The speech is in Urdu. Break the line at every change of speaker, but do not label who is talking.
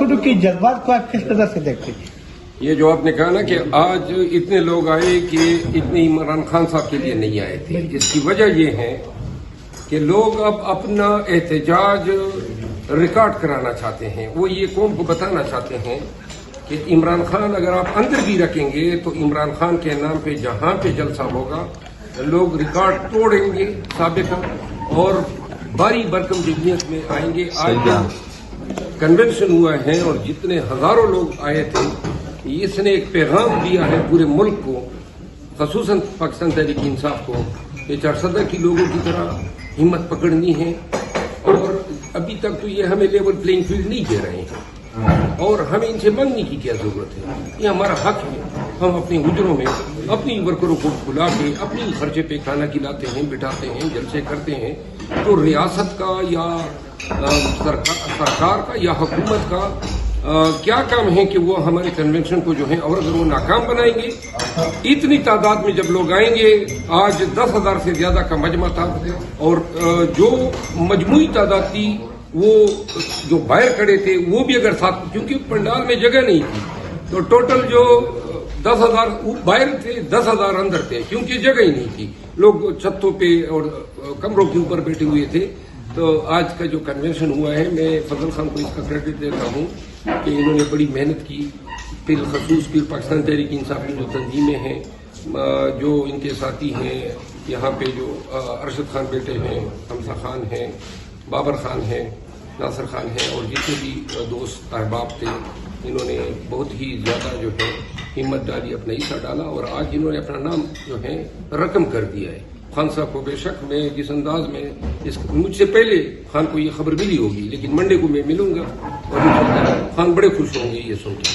چھوٹو کے جذبات کو آپ کس طرح سے دیکھتے ہیں؟
یہ جو آپ نے کہا نا کہ آج اتنے لوگ آئے کہ اتنے عمران خان صاحب کے لیے نہیں آئے تھے، اس کی وجہ یہ ہے کہ لوگ اب اپنا احتجاج ریکارڈ کرانا چاہتے ہیں. وہ یہ قوم کو بتانا چاہتے ہیں کہ عمران خان اگر آپ اندر بھی رکھیں گے تو عمران خان کے نام پہ جہاں پہ جلسہ ہوگا لوگ ریکارڈ توڑیں گے سابقہ اور باری برکم جمعیت میں آئیں گے. آج کنونشن ہوا ہے اور جتنے ہزاروں لوگ آئے تھے اس نے ایک پیغام دیا ہے پورے ملک کو، خصوصاً پاکستان تحریک انصاف کو، کہ چارسدہ کی لوگوں کی طرح ہمت پکڑنی ہے. اور ابھی تک تو یہ ہمیں لیول پلینگ فیلڈ نہیں دے رہے ہیں اور ہمیں ان سے مانگنے کی کیا ضرورت ہے. یہ ہمارا حق ہے. ہم اپنے حجروں میں اپنی ورکروں کو بلا کے اپنی خرچے پہ کھانا کھلاتے ہیں، بٹھاتے ہیں، جلسے کرتے ہیں. تو ریاست کا یا سرکار کا یا حکومت کا کیا کام ہے کہ وہ ہمارے کنونشن کو جو ہے اور اگر وہ ناکام بنائیں گے. اتنی تعداد میں جب لوگ آئیں گے، آج 10,000 سے زیادہ کا مجمع تھا اور جو مجموعی تعداد تھی وہ جو باہر کھڑے تھے وہ بھی اگر ساتھ، کیونکہ پنڈال میں جگہ نہیں تھی تو ٹوٹل جو 10,000 باہر تھے 10,000 اندر تھے کیونکہ جگہ ہی نہیں تھی. لوگ چھتوں پہ اور کمروں کے اوپر بیٹھے ہوئے تھے. تو آج کا جو کنونشن ہوا ہے میں فضل خان کو اس کا کریڈٹ دیتا ہوں کہ انہوں نے بڑی محنت کی. بالخصوص پھر پاکستان تحریک انصاف کی جو تنظیمیں ہیں، جو ان کے ساتھی ہیں یہاں پہ، جو ارشد خان بیٹے ہیں، حمزہ خان ہیں، بابر خان ہیں، ناصر خان ہیں اور جتنے بھی دوست احباب تھے، انہوں نے بہت ہی زیادہ جو ہے ہمت ڈالی، اپنا حصہ ڈالا اور آج انہوں نے اپنا نام جو ہے رقم کر دیا ہے. خان صاحب کو بے شک میں جس انداز میں مجھ سے پہلے خان کو یہ خبر ملی ہوگی، لیکن منڈے کو میں ملوں گا اور خان بڑے خوش ہوں گے یہ سن کے.